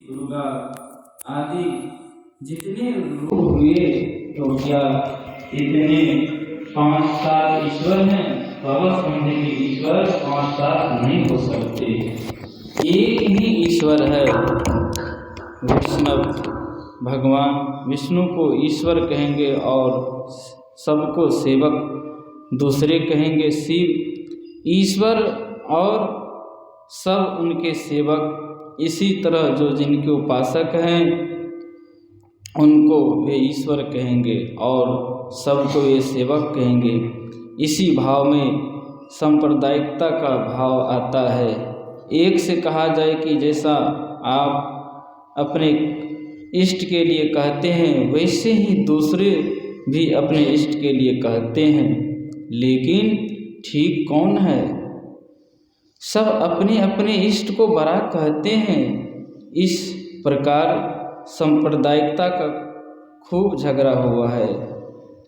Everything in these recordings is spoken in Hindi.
दुर्गा आदि जितने रूप हुए तो क्या इतने 5-7 ईश्वर हैं? बाबा समझे कि ईश्वर 5-7 नहीं हो सकते, एक ही ईश्वर है। वैष्णव भगवान विष्णु को ईश्वर कहेंगे और सबको सेवक दूसरे कहेंगे शिव। ईश्वर और सब उनके सेवक। इसी तरह जो जिनके उपासक हैं उनको वे ईश्वर कहेंगे और सबको वे सेवक कहेंगे। इसी भाव में सांप्रदायिकता का भाव आता है। एक से कहा जाए कि जैसा आप अपने इष्ट के लिए कहते हैं वैसे ही दूसरे भी अपने इष्ट के लिए कहते हैं, लेकिन ठीक कौन है? सब अपने अपने इष्ट को बड़ा कहते हैं। इस प्रकार सांप्रदायिकता का खूब झगड़ा हुआ है।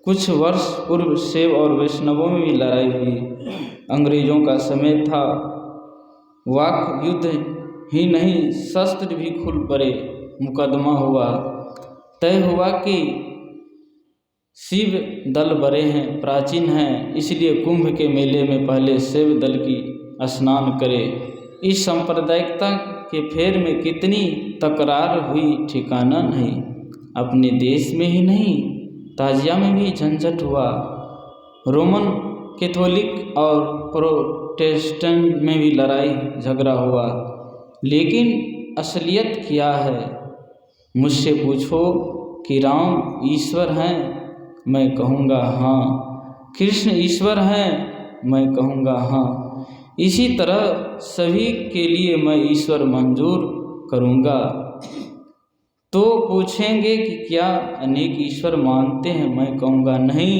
कुछ वर्ष पूर्व शैव और वैष्णवों में भी लड़ाई हुई। अंग्रेजों का समय था, वाक युद्ध ही नहीं शस्त्र भी खुल पड़े, मुकदमा हुआ। तय हुआ कि शिव दल बड़े हैं, प्राचीन हैं, इसलिए कुंभ के मेले में पहले शिव दल की स्नान करे। इस सांप्रदायिकता के फेर में कितनी तकरार हुई ठिकाना नहीं। अपने देश में ही नहीं, ताजिया में भी झंझट हुआ। रोमन कैथोलिक और प्रोटेस्टेंट में भी लड़ाई झगड़ा हुआ। लेकिन असलियत क्या है? मुझसे पूछो कि राम ईश्वर हैं, मैं कहूँगा हाँ। कृष्ण ईश्वर हैं, मैं कहूँगा हाँ। इसी तरह सभी के लिए मैं ईश्वर मंजूर करूँगा। तो पूछेंगे कि क्या अनेक ईश्वर मानते हैं? मैं कहूँगा नहीं,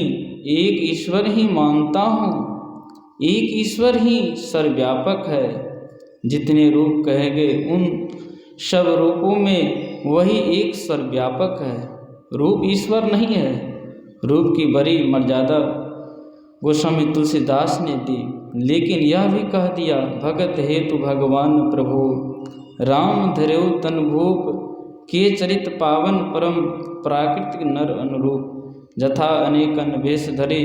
एक ईश्वर ही मानता हूँ। एक ईश्वर ही सर्वव्यापक है। जितने रूप कहे गए उन सब रूपों में वही एक सर्वव्यापक है। रूप ईश्वर नहीं है। रूप की बड़ी मर्यादा गोस्वामी तुलसीदास ने दी, लेकिन यह भी कह दिया, भगत हेतु भगवान प्रभु राम धरेउ तन भूप के चरित पावन परम प्राकृतिक नर अनुरूप जथा अनेकन वेश धरे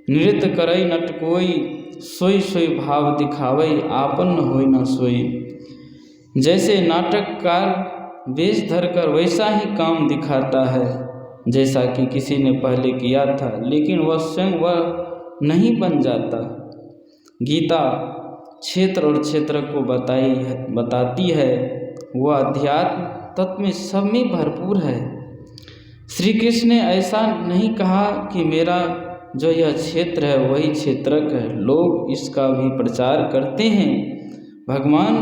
नृत्य करई नट कोई सोई सोई भाव दिखावई आपन होई न सोई। जैसे नाटककार वेश धरकर वैसा ही काम दिखाता है जैसा कि किसी ने पहले किया था, लेकिन वह स्वयं वह नहीं बन जाता। गीता क्षेत्र और क्षेत्र को बताती है, वह अध्यात्म तत्व में सब में भरपूर है। श्री कृष्ण ने ऐसा नहीं कहा कि मेरा जो यह क्षेत्र है वही क्षेत्रक है। लोग इसका भी प्रचार करते हैं। भगवान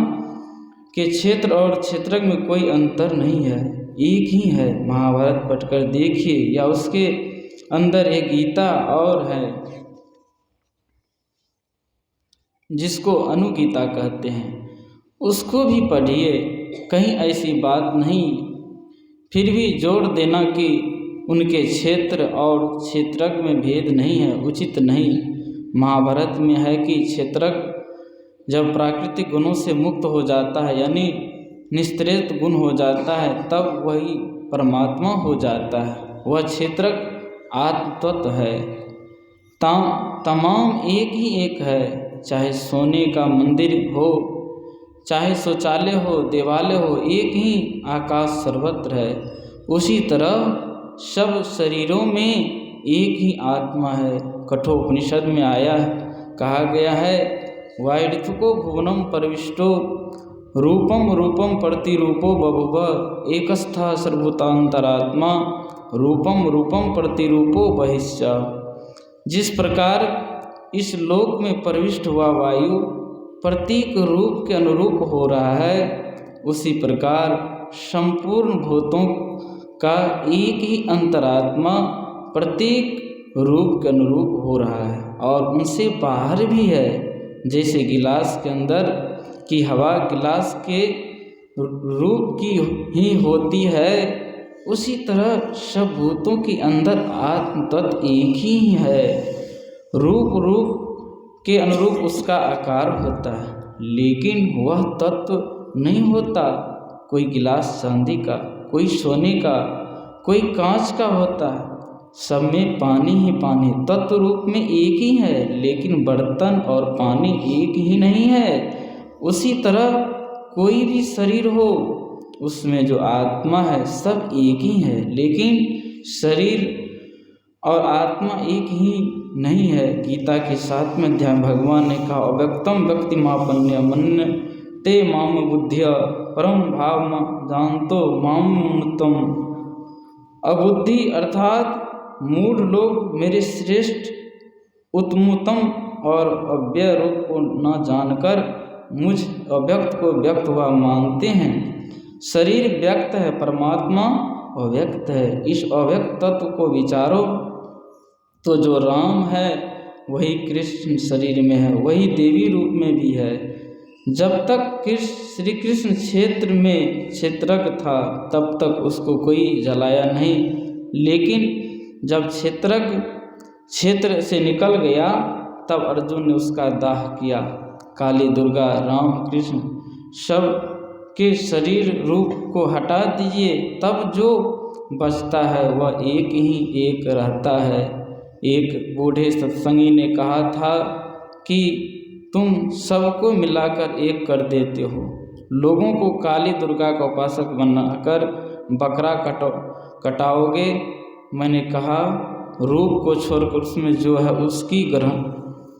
के क्षेत्र और क्षेत्रक में कोई अंतर नहीं है, एक ही है। महाभारत पढ़कर देखिए, या उसके अंदर एक गीता और है जिसको अनुगीता कहते हैं, उसको भी पढ़िए। कहीं ऐसी बात नहीं। फिर भी जोड़ देना कि उनके क्षेत्र और क्षेत्रक में भेद नहीं है, उचित नहीं। महाभारत में है कि क्षेत्रक जब प्राकृतिक गुणों से मुक्त हो जाता है, यानी निस्त्रेत गुण हो जाता है, तब वही परमात्मा हो जाता है। वह क्षेत्रक आत्मतत्व है। तमाम एक ही एक है। चाहे सोने का मंदिर हो, चाहे शौचालय हो, देवालय हो, एक ही आकाश सर्वत्र है। उसी तरह सब शरीरों में एक ही आत्मा है। कठोपनिषद में आया कहा गया है, वाइडथुको भुवनम परविष्टो रूपम रूपम प्रतिरूपो बभुव एकस्थः सर्वभूतांतरात्मा रूपम रूपम प्रतिरूपो बहिश्च। जिस प्रकार इस लोक में प्रविष्ट हुआ वायु प्रतीक रूप के अनुरूप हो रहा है, उसी प्रकार संपूर्ण भूतों का एक ही अंतरात्मा प्रतीक रूप के अनुरूप हो रहा है और उनसे बाहर भी है। जैसे गिलास के अंदर की हवा गिलास के रूप की ही होती है, उसी तरह सब भूतों के अंदर आत्म तत्व एक ही है। रूप के अनुरूप उसका आकार होता है, लेकिन वह तत्व नहीं होता। कोई गिलास चांदी का, कोई सोने का, कोई कांच का होता है। सब में पानी ही पानी तत्व रूप में एक ही है, लेकिन बर्तन और पानी एक ही नहीं है। उसी तरह कोई भी शरीर हो, उसमें जो आत्मा है सब एक ही है, लेकिन शरीर और आत्मा एक ही नहीं है। गीता के 7वें अध्याय भगवान ने कहा, अव्यक्तम व्यक्तिमापन्य मन्य ते माम बुद्धिया परम भाव जानतो माम मुतम। अबुद्धि अर्थात मूढ़ लोग मेरे श्रेष्ठ उत्तमोत्तम और अव्यय रूप को न जानकर मुझ अव्यक्त को व्यक्त हुआ मानते हैं। शरीर व्यक्त है, परमात्मा अव्यक्त है। इस अव्यक्त तत्व को विचारो तो जो राम है वही कृष्ण शरीर में है, वही देवी रूप में भी है। जब तक श्री कृष्ण क्षेत्र में क्षेत्रज्ञ था तब तक उसको कोई जलाया नहीं, लेकिन जब क्षेत्रज्ञ क्षेत्र से निकल गया तब अर्जुन ने उसका दाह किया। काली दुर्गा राम कृष्ण सब के शरीर रूप को हटा दीजिए, तब जो बचता है वह एक ही एक रहता है। एक बूढ़े सत्संगी ने कहा था कि तुम सबको मिलाकर एक कर देते हो। लोगों को काली दुर्गा का उपासक बनाकर बकरा कटाओगे। मैंने कहा रूप को छोड़कर उसमें जो है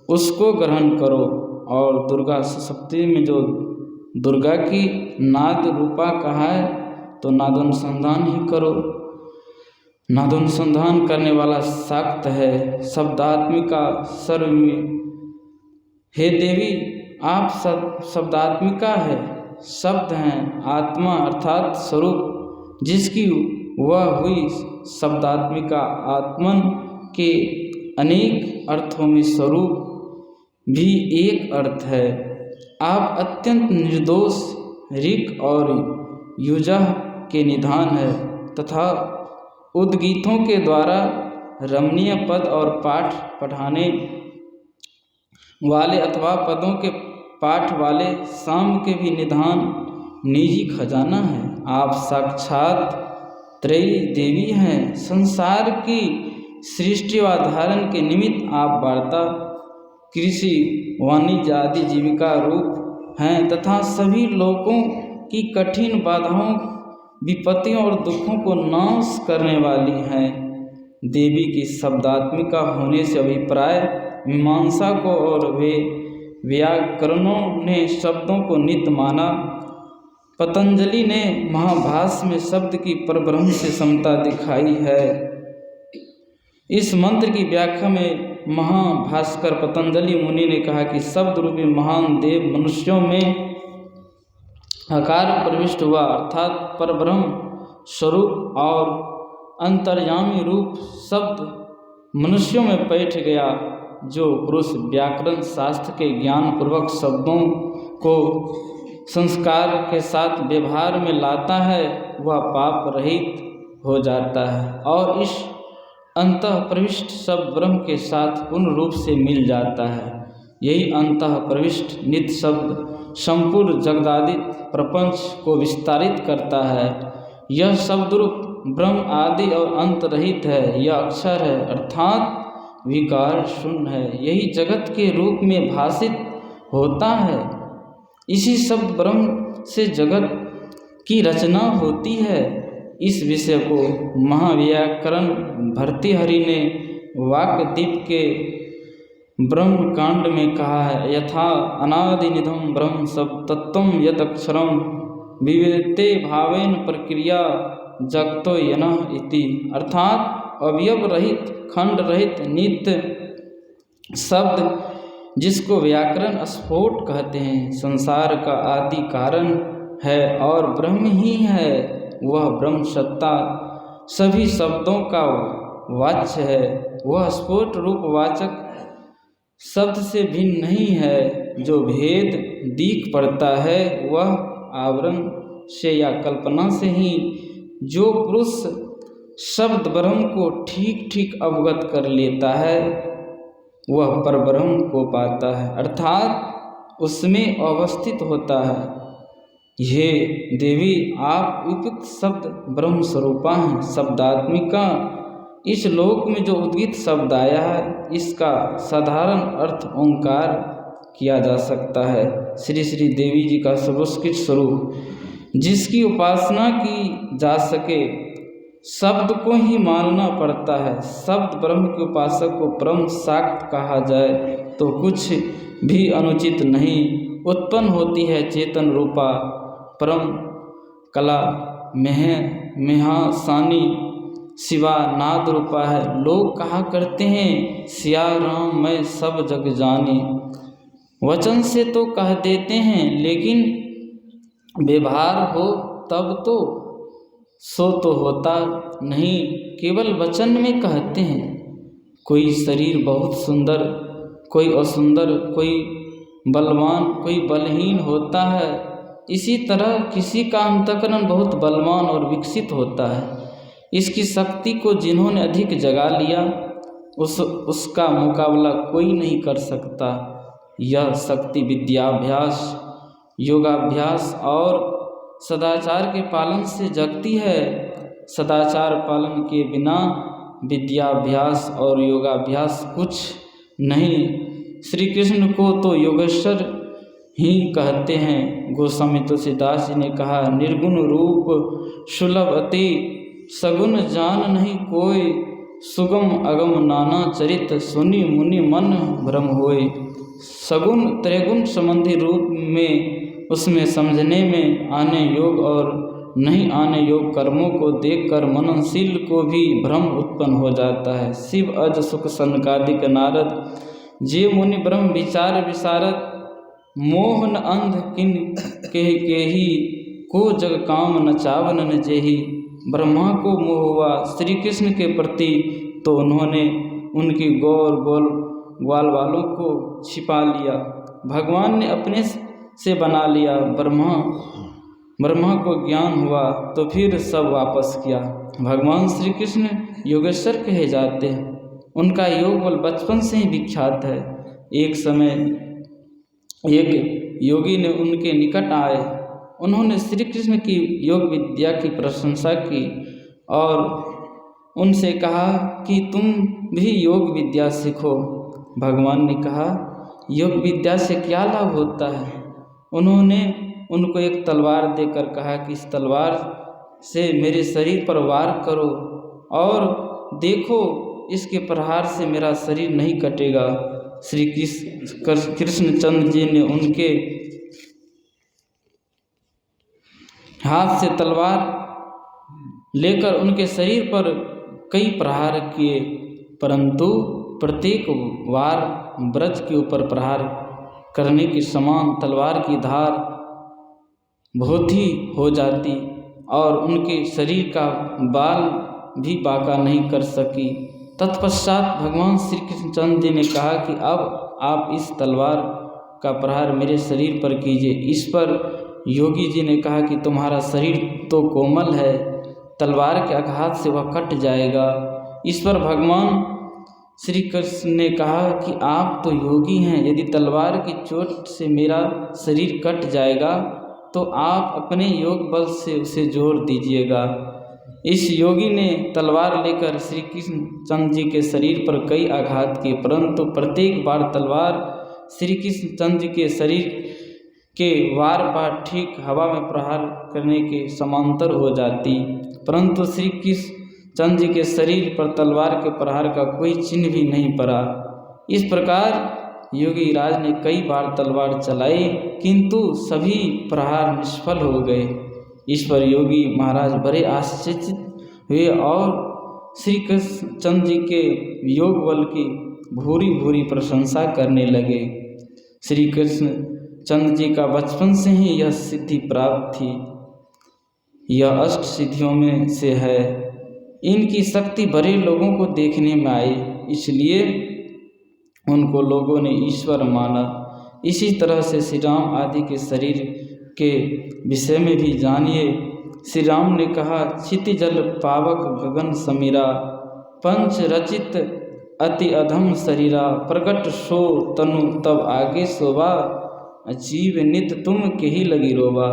उसको ग्रहण करो। और दुर्गा सप्तमी में जो दुर्गा की नाद रूपा कहा है तो नादोनुसंधान ही करो। नादोनुसंधान करने वाला शाक्त है, शब्दात्मिका सर्व में। हे देवी आप शब्दात्मिका है, शब्द हैं, आत्मा अर्थात स्वरूप जिसकी वह हुई शब्दात्मिका। आत्मन के अनेक अर्थों में स्वरूप भी एक अर्थ है। आप अत्यंत निर्दोष ऋक् और युजः के निधान है तथा उद्गीतों के द्वारा रमणीय पद और पाठ पढ़ाने वाले अथवा पदों के पाठ वाले साम के भी निधान निजी खजाना है। आप साक्षात त्रयी देवी हैं। संसार की सृष्टि व धारण के निमित्त आप वार्ता, कृषि, वाणिज्य आदि जीविका रूप हैं तथा सभी लोगों की कठिन बाधाओं, विपत्तियों और दुखों को नाश करने वाली हैं। देवी की शब्दात्मिका होने से अभिप्राय मीमांसा को और वे व्याकरणों ने शब्दों को नित्य माना। पतंजलि ने महाभाष्य में शब्द की परब्रह्म से समता दिखाई है। इस मंत्र की व्याख्या में महाभास्कर पतंजलि मुनि ने कहा कि शब्द रूपी महान देव मनुष्यों में आकार प्रविष्ट हुआ, अर्थात परब्रह्म स्वरूप और अंतर्यामी रूप शब्द मनुष्यों में बैठ गया। जो पुरुष व्याकरण शास्त्र के ज्ञान पूर्वक शब्दों को संस्कार के साथ व्यवहार में लाता है वह पाप रहित हो जाता है और इस अंतः प्रविष्ट शब्द ब्रह्म के साथ पूर्ण रूप से मिल जाता है। यही अंतः प्रविष्ट नित्य शब्द संपूर्ण जगदादित प्रपंच को विस्तारित करता है। यह शब्द रूप ब्रह्म आदि और अंत रहित है। यह अक्षर है अर्थात विकार शून्य है। यही जगत के रूप में भाषित होता है। इसी शब्द ब्रह्म से जगत की रचना होती है। इस विषय को महाव्याकरण भर्तृहरि ने वाक्यदीप के ब्रह्म कांड में कहा है, यथा अनादि निधम ब्रह्म सब तत्वम यत अक्षरम विवेते भावेन प्रक्रिया जगतो यनः इति। अर्थात अवयव रहित, खंड रहित नित्य शब्द जिसको व्याकरण स्फोट कहते हैं, संसार का आदि कारण है और ब्रह्म ही है। वह ब्रह्म सत्ता सभी शब्दों का वाच्य है। वह स्फोट रूप वाचक शब्द से भिन्न नहीं है। जो भेद दीख पड़ता है वह आवरण से या कल्पना से ही। जो पुरुष शब्द ब्रह्म को ठीक ठीक अवगत कर लेता है वह परब्रह्म को पाता है, अर्थात उसमें अवस्थित होता है। ये देवी आप उपयुक्त शब्द ब्रह्म स्वरूपा हैं, शब्दात्मिका। इस लोक में जो उद्गीत शब्द आया है इसका साधारण अर्थ ओंकार किया जा सकता है। श्री श्री देवी जी का सर्वोत्कृष्ट स्वरूप जिसकी उपासना की जा सके, शब्द को ही मानना पड़ता है। शब्द ब्रह्म के उपासक को परम शाक्त कहा जाए तो कुछ भी अनुचित नहीं। उत्पन्न होती है चेतन रूपा परम कला मेहासानी शिवा नाद रूपा है। लोग कहा करते हैं सिया राम मैं सब जग जानी। वचन से तो कह देते हैं लेकिन व्यवहार हो तब तो सो तो होता नहीं, केवल वचन में कहते हैं। कोई शरीर बहुत सुंदर, कोई असुंदर, कोई बलवान, कोई बलहीन होता है। इसी तरह किसी का अंतःकरण बहुत बलवान और विकसित होता है। इसकी शक्ति को जिन्होंने अधिक जगा लिया उसका मुकाबला कोई नहीं कर सकता। यह शक्ति विद्याभ्यास, योगाभ्यास और सदाचार के पालन से जगती है। सदाचार पालन के बिना विद्याभ्यास और योगाभ्यास कुछ नहीं। श्री कृष्ण को तो योगेश्वर ही कहते हैं। गोस्वामी तुलसीदास जी ने कहा निर्गुण रूप सुलभ अति सगुण जान नहीं कोई, सुगम अगम नाना चरित सुनि मुनि मन भ्रम होय। सगुण त्रिगुण संबंधी रूप में उसमें समझने में आने योग और नहीं आने योग कर्मों को देखकर मननशील को भी भ्रम उत्पन्न हो जाता है। शिव अज सुख सनकादिक नारद जे मुनि ब्रह्म विचार विशारद, मोहन अंध किन के ही को जग काम न चावन न जेही। ब्रह्मा को मोह हुआ श्री कृष्ण के प्रति तो उन्होंने उनकी गौ और ग्वाल वालों को छिपा लिया। भगवान ने अपने से बना लिया। ब्रह्मा को ज्ञान हुआ तो फिर सब वापस किया। भगवान श्री कृष्ण योगेश्वर कहे जाते हैं। उनका योग बल बचपन से ही विख्यात है। एक समय एक योगी ने उनके निकट आए। उन्होंने श्री कृष्ण की योग विद्या की प्रशंसा की और उनसे कहा कि तुम भी योग विद्या सीखो। भगवान ने कहा योग विद्या से क्या लाभ होता है। उन्होंने उनको एक तलवार देकर कहा कि इस तलवार से मेरे शरीर पर वार करो और देखो इसके प्रहार से मेरा शरीर नहीं कटेगा। श्री कृष्णचंद्र जी ने उनके हाथ से तलवार लेकर उनके शरीर पर कई प्रहार किए, परंतु प्रत्येक वार ब्रज के ऊपर प्रहार करने के समान तलवार की धार बहुत ही हो जाती और उनके शरीर का बाल भी बांका नहीं कर सकी। तत्पश्चात भगवान श्री कृष्णचंद्र जी ने कहा कि अब आप इस तलवार का प्रहार मेरे शरीर पर कीजिए। इस पर योगी जी ने कहा कि तुम्हारा शरीर तो कोमल है, तलवार के आघात से वह कट जाएगा। इस पर भगवान श्री कृष्ण ने कहा कि आप तो योगी हैं, यदि तलवार की चोट से मेरा शरीर कट जाएगा तो आप अपने योग बल से उसे जोड़ दीजिएगा। इस योगी ने तलवार लेकर श्री कृष्णचंद्र जी के शरीर पर कई आघात किए, परंतु प्रत्येक बार तलवार श्री कृष्णचंद्र जी के शरीर के वार पार ठीक हवा में प्रहार करने के समांतर हो जाती, परंतु श्री कृष्णचंद्र जी के शरीर पर तलवार के प्रहार का कोई चिन्ह भी नहीं पड़ा। इस प्रकार योगी राज ने कई बार तलवार चलाई किंतु सभी प्रहार निष्फल हो गए। इस पर योगी महाराज बड़े आश्चर्यचकित हुए और श्री कृष्णचंद्र जी के योग बल की भूरी भूरी प्रशंसा करने लगे। श्री कृष्णचंद्र जी का बचपन से ही यह सिद्धि प्राप्त थी। यह अष्ट सिद्धियों में से है। इनकी शक्ति बड़े लोगों को देखने में आई, इसलिए उनको लोगों ने ईश्वर माना। इसी तरह से श्री राम आदि के शरीर के विषय में भी जानिए। श्री राम ने कहा क्षिति जल पावक गगन समीरा, पंच रचित अति अधम शरीरा, प्रकट सो तनु तब आगे शोभा, जीव नित तुम के ही लगी रोबा।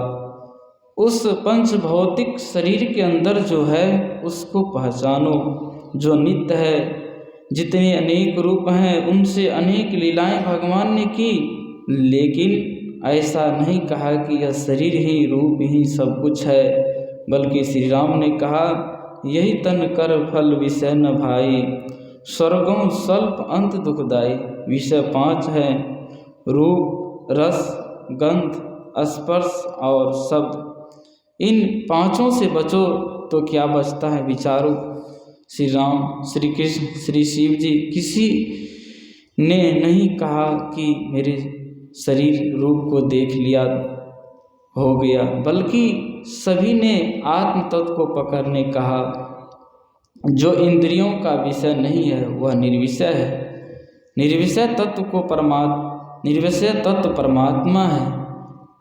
उस पंच भौतिक शरीर के अंदर जो है उसको पहचानो, जो नित्य है। जितने अनेक रूप हैं उनसे अनेक लीलाएं भगवान ने की, लेकिन ऐसा नहीं कहा कि यह शरीर ही रूप ही सब कुछ है, बल्कि श्री राम ने कहा यही तन कर फल विषय न भाई, स्वर्गों स्वल्प अंत दुखदाई। विषय 5 है, रूप, रस, गंध, स्पर्श और शब्द। इन 5 से बचो तो क्या बचता है, विचारो। श्री राम, श्री कृष्ण, श्री शिव जी किसी ने नहीं कहा कि मेरे शरीर रूप को देख लिया हो गया, बल्कि सभी ने आत्म तत्व को पकड़ने कहा। जो इंद्रियों का विषय नहीं है वह निर्विषय है। निर्विषय तत्व परमात्मा है।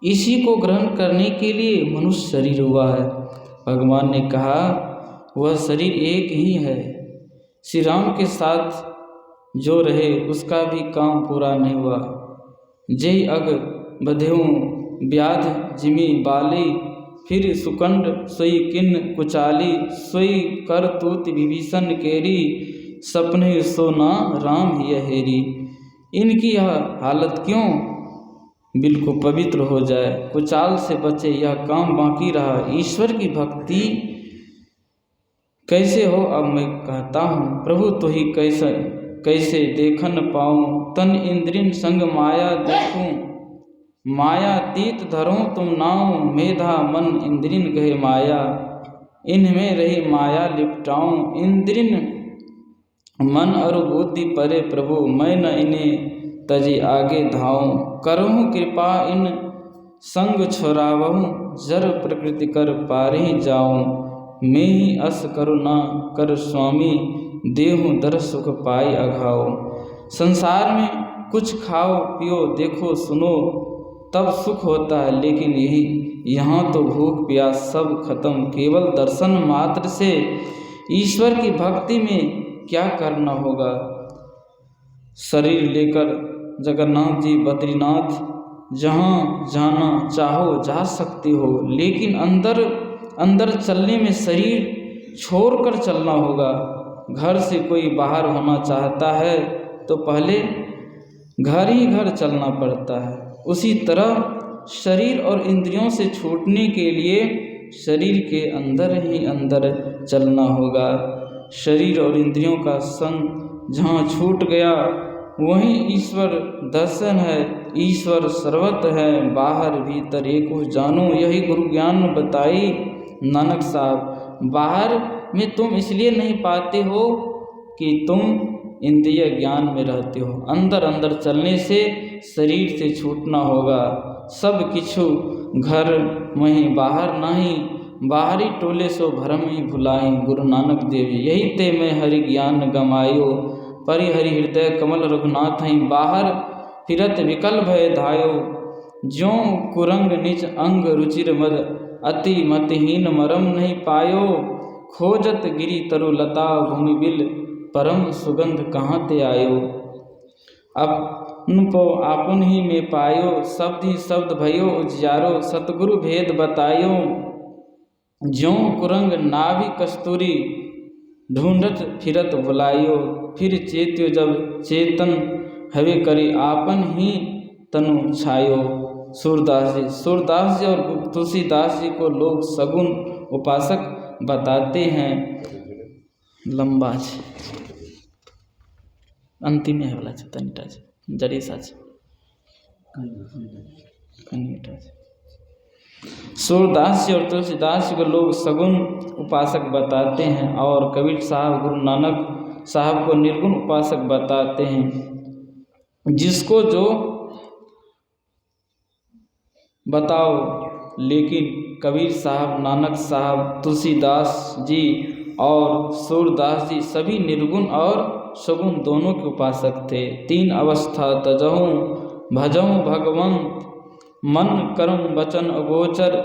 इसी को ग्रहण करने के लिए मनुष्य शरीर हुआ है। भगवान ने कहा वह शरीर एक ही है। श्री राम के साथ जो रहे उसका भी काम पूरा नहीं हुआ। जय अग बधेऊँ व्याध जिमी बाली, फिर सुकंड सोई किन्न कुचाली, सोई कर तूत विभीषण केरी, सपने सोना राम ही हेरी। इनकी यह हालत क्यों, बिल्कुल पवित्र हो जाए, कुचाल से बचे, यह काम बाकी रहा। ईश्वर की भक्ति कैसे हो अब मैं कहता हूँ, प्रभु तो ही कैसे देखन पाऊँ, तन इंद्रिन संग माया देखूँ, मायातीत धरूं तुम नाम, मेधा मन इंद्रिन गहे माया, इनमें रही माया लिपटाऊं, इंद्रिन मन और बुद्धि परे प्रभु, मैं न इन्हें तजी आगे धाऊं, करहूँ कृपा इन संग छोड़ावहूँ, जर प्रकृति कर पारे जाऊं, मैं ही अस करुणा कर स्वामी, देहूँ दर सुख पाई अघाओ। संसार में कुछ खाओ पियो देखो सुनो तब सुख होता है, लेकिन यहाँ तो भूख प्यास सब खत्म, केवल दर्शन मात्र से ईश्वर की भक्ति में क्या करना होगा। शरीर लेकर जगन्नाथ जी बद्रीनाथ जहाँ जाना चाहो जा सकते हो, लेकिन अंदर चलने में शरीर छोड़कर चलना होगा। घर से कोई बाहर होना चाहता है तो पहले घर ही घर चलना पड़ता है। उसी तरह शरीर और इंद्रियों से छूटने के लिए शरीर के अंदर ही अंदर चलना होगा। शरीर और इंद्रियों का संग जहाँ छूट गया वहीं ईश्वर दर्शन है। ईश्वर सर्वत्र है, बाहर भीतर एक हो जानो, यही गुरु ज्ञान बताई नानक साहब। बाहर में तुम इसलिए नहीं पाते हो कि तुम इंद्रिय ज्ञान में रहते हो। अंदर चलने से शरीर से छूटना होगा। सब किछु घर वहीं बाहर नहीं, बाहरी टोले सो भरम ही भुलाई। गुरु नानक देव यही ते मैं हरि ज्ञान गमायो, परिहरि हृदय कमल रघुनाथ ही, बाहर फिरत विकल भय धायो, ज्यों कुरंग निज अंग रुचिर मद, अति मतहीन मरम नहीं पायो, खोजत गिरी तरु लता भूमि बिल, परम सुगंध कहाँ ते आयो। अपन को आपन ही में पायो, शब्द ही शब्द भयो उजियारो, सतगुरु भेद बतायो, ज्यों कुरंग नाभि कस्तूरी, ढूंढत फिरत बुलायो, फिर चेत्यो जब चेतन हवे करी, आपन ही तनु छायो। सूरदास जी और तुलसीदास जी को लोग सगुन उपासक बताते हैं। लंबा है अंतिम है वाला तनिटा जड़ी साच सूरदास जी और तुलसीदास जी को लोग सगुन उपासक बताते हैं, और कबीर साहब गुरु नानक साहब को निर्गुण उपासक बताते हैं। जिसको जो बताओ, लेकिन कबीर साहब, नानक साहब, तुलसीदास जी और सूरदास जी सभी निर्गुण और सगुण दोनों के उपासक थे। 3 अवस्था तजहूँ भजहूँ भगवंत, मन कर्म वचन अगोचर,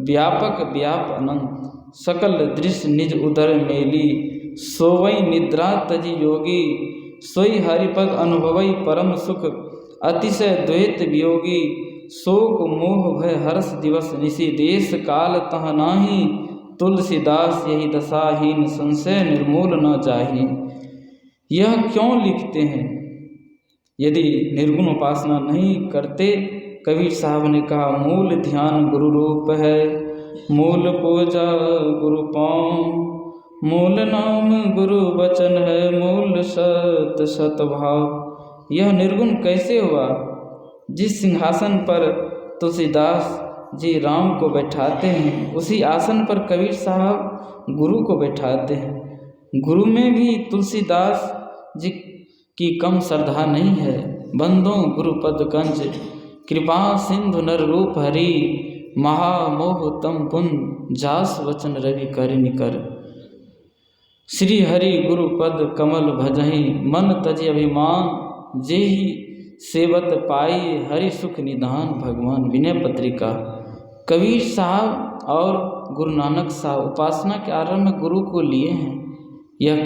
व्यापक व्याप अनंत, सकल दृश्य निज उदर मेली, सोवई निद्रा तजी योगी, सोई हरिपद अनुभवई परम सुख, अतिशय द्वैत वियोगी, शोक मोह भय हर्ष दिवस निशि देश काल तह नाही, तुलसीदास यही दशाहीन संशय निर्मूल न जाहि। यह क्यों लिखते हैं? यदि निर्गुण उपासना नहीं करते, कबीर साहब ने कहा मूल ध्यान गुरु रूप है, मूल पूजा गुरु पाँव, मूल नाम गुरु वचन है, मूल सत सत भाव। यह निर्गुण कैसे हुआ? जिस सिंहासन पर तुलसीदास जी राम को बैठाते हैं, उसी आसन पर कबीर साहब गुरु को बैठाते हैं। गुरु में भी तुलसीदास जी की कम श्रद्धा नहीं है। बंदो गुरुपद कंज कृपा सिंधु नर रूप हरि, महामोह तम पुन जास वचन रवि कर निकर। श्री हरि गुरुपद कमल भजहि, मन तज अभिमान, जेहि सेवत पाई हरि सुख निधान भगवान। विनय पत्रिका। कबीर साहब और गुरु नानक साहब उपासना के आरंभ में गुरु को लिए हैं। यह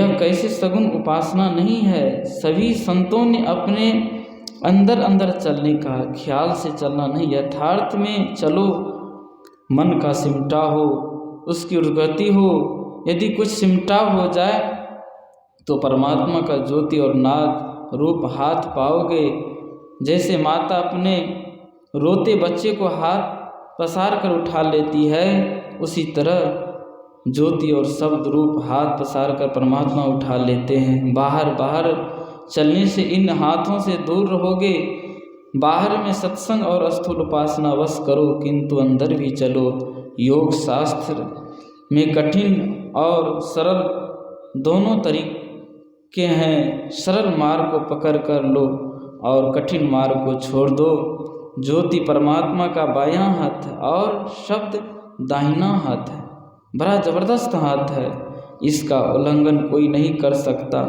कैसे सगुण उपासना नहीं है। सभी संतों ने अपने अंदर अंदर चलने का, ख्याल से चलना नहीं, यथार्थ में चलो। मन का सिमटा हो, उसकी उर्गति हो। यदि कुछ सिमटा हो जाए तो परमात्मा का ज्योति और नाद रूप हाथ पाओगे। जैसे माता अपने रोते बच्चे को हाथ पसार कर उठा लेती है, उसी तरह ज्योति और शब्द रूप हाथ पसार कर परमात्मा उठा लेते हैं। बाहर चलने से इन हाथों से दूर रहोगे। बाहर में सत्संग और स्थूल उपासना वश करो, किंतु अंदर भी चलो। योग शास्त्र में कठिन और सरल दोनों तरीके हैं। सरल मार्ग को पकड़ कर लो और कठिन मार्ग को छोड़ दो। ज्योति परमात्मा का बायां हाथ है और शब्द दाहिना हाथ है। बड़ा जबरदस्त हाथ है, इसका उल्लंघन कोई नहीं कर सकता।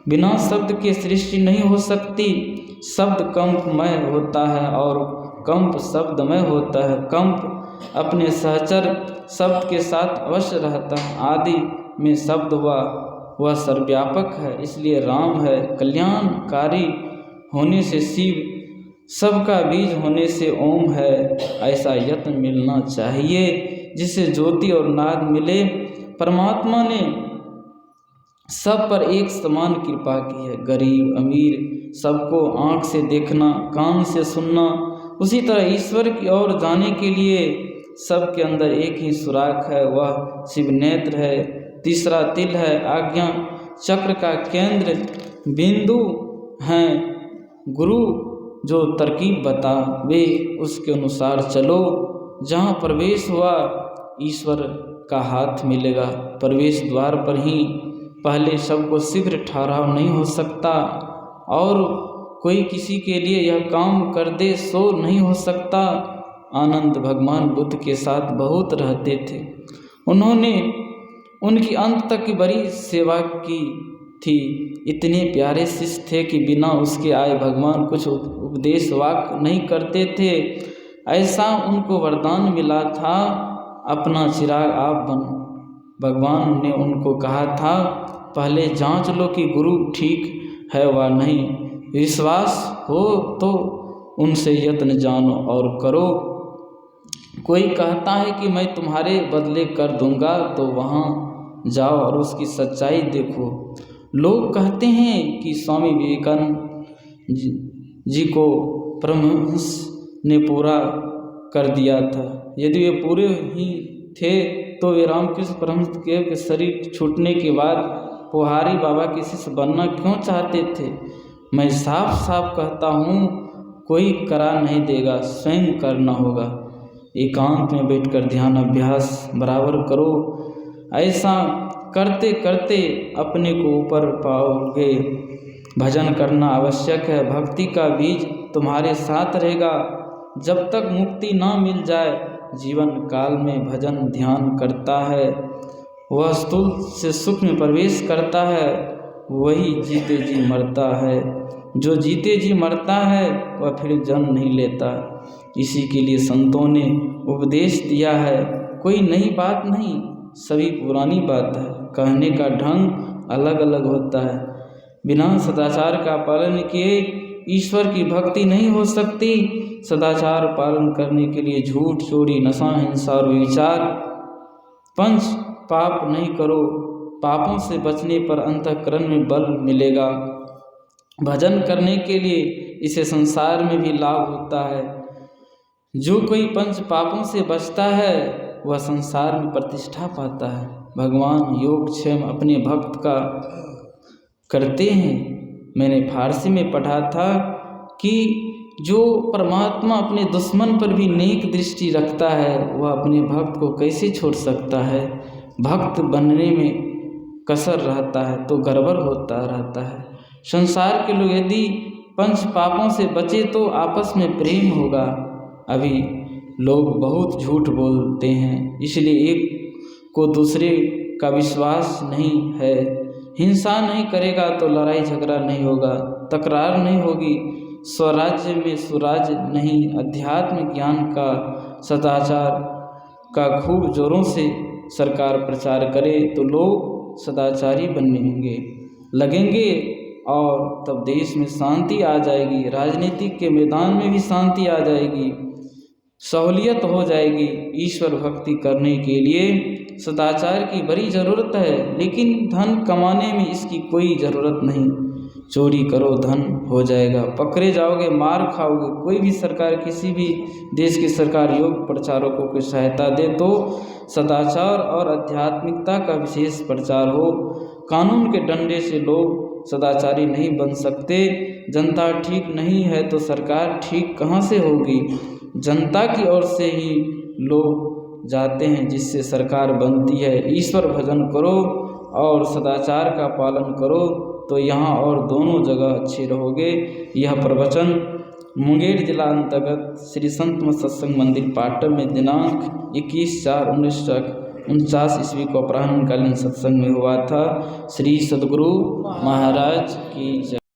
बिना शब्द के सृष्टि नहीं हो सकती। शब्द कंपमय होता है और कंप शब्दमय होता है। कंप अपने सहचर शब्द के साथ अवश्य रहता है। आदि में शब्द हुआ, वह सर्वव्यापक है, इसलिए राम है। कल्याणकारी होने से शिव, सबका बीज होने से ओम है। ऐसा यत्न मिलना चाहिए जिससे ज्योति और नाद मिले। परमात्मा ने सब पर एक समान कृपा की है। गरीब अमीर सबको आँख से देखना, कान से सुनना। उसी तरह ईश्वर की ओर जाने के लिए सबके अंदर एक ही सुराख है, वह शिव नेत्र है। तीसरा तिल है। आज्ञा चक्र का केंद्र बिंदु हैं। गुरु जो तरकीब बता वे उसके अनुसार चलो। जहाँ प्रवेश हुआ ईश्वर का हाथ मिलेगा। प्रवेश द्वार पर ही पहले सबको शीघ्र ठहराव नहीं हो सकता, और कोई किसी के लिए यह काम कर दे सो नहीं हो सकता। आनंद भगवान बुद्ध के साथ बहुत रहते थे। उन्होंने उनकी अंत तक की बड़ी सेवा की थी। इतने प्यारे शिष्य थे कि बिना उसके आए भगवान कुछ उपदेश वाक्य नहीं करते थे। ऐसा उनको वरदान मिला था, अपना चिराग आप बन। भगवान ने उनको कहा था, पहले जांच लो कि गुरु ठीक है व नहीं। विश्वास हो तो उनसे यत्न जानो और करो। कोई कहता है कि मैं तुम्हारे बदले कर दूंगा, तो वहाँ जाओ और उसकी सच्चाई देखो। लोग कहते हैं कि स्वामी विवेकानंद जी को परमहंस ने पूरा कर दिया था। यदि वे पूरे ही थे तो वे रामकृष्ण परमहंस के शरीर छूटने के बाद पोहारी बाबा के शिष्य बनना क्यों चाहते थे? मैं साफ साफ कहता हूँ, कोई करा नहीं देगा, स्वयं करना होगा। एकांत में बैठकर ध्यान अभ्यास बराबर करो। ऐसा करते करते अपने को ऊपर पाओगे। भजन करना आवश्यक है। भक्ति का बीज तुम्हारे साथ रहेगा जब तक मुक्ति ना मिल जाए। जीवन काल में भजन ध्यान करता है, वह स्थूल से सूक्ष्म में प्रवेश करता है, वही जीते जी मरता है। जो जीते जी मरता है वह फिर जन्म नहीं लेता। इसी के लिए संतों ने उपदेश दिया है। कोई नई बात नहीं, सभी पुरानी बात है। कहने का ढंग अलग अलग होता है। बिना सदाचार का पालन किए ईश्वर की भक्ति नहीं हो सकती। सदाचार पालन करने के लिए झूठ, चोरी, नशा, हिंसा और विचार, पंच पाप नहीं करो। पापों से बचने पर अंतःकरण में बल मिलेगा। भजन करने के लिए इसे संसार में भी लाभ होता है। जो कोई पंच पापों से बचता है वह संसार में प्रतिष्ठा पाता है। भगवान योगक्षेम अपने भक्त का करते हैं। मैंने फारसी में पढ़ा था कि जो परमात्मा अपने दुश्मन पर भी नेक दृष्टि रखता है वह अपने भक्त को कैसे छोड़ सकता है। भक्त बनने में कसर रहता है तो गड़बड़ होता रहता है। संसार के लोग यदि पंच पापों से बचे तो आपस में प्रेम होगा। अभी लोग बहुत झूठ बोलते हैं, इसलिए एक को दूसरे का विश्वास नहीं है। हिंसा नहीं करेगा तो लड़ाई झगड़ा नहीं होगा, तकरार नहीं होगी, स्वराज्य में सुराज्य नहीं। अध्यात्म ज्ञान का, सदाचार का खूब जोरों से सरकार प्रचार करे तो लोग सदाचारी बनने लगेंगे और तब देश में शांति आ जाएगी। राजनीतिक के मैदान में भी शांति आ जाएगी, सहूलियत हो जाएगी। ईश्वर भक्ति करने के लिए सदाचार की बड़ी ज़रूरत है, लेकिन धन कमाने में इसकी कोई ज़रूरत नहीं। चोरी करो धन हो जाएगा, पकड़े जाओगे, मार खाओगे। कोई भी सरकार, किसी भी देश की सरकार योग प्रचारकों को सहायता दे तो सदाचार और आध्यात्मिकता का विशेष प्रचार हो। कानून के डंडे से लोग सदाचारी नहीं बन सकते। जनता ठीक नहीं है तो सरकार ठीक कहाँ से होगी। जनता की ओर से ही लोग जाते हैं जिससे सरकार बनती है। ईश्वर भजन करो और सदाचार का पालन करो तो यहाँ और दोनों जगह अच्छे रहोगे। यह प्रवचन मुंगेर जिला अंतर्गत श्री संत मत सत्संग मंदिर पाटन में दिनांक 21/4/1949 ईस्वी को अपराह्नकालीन सत्संग में हुआ था। श्री सद्गुरु महाराज की जय।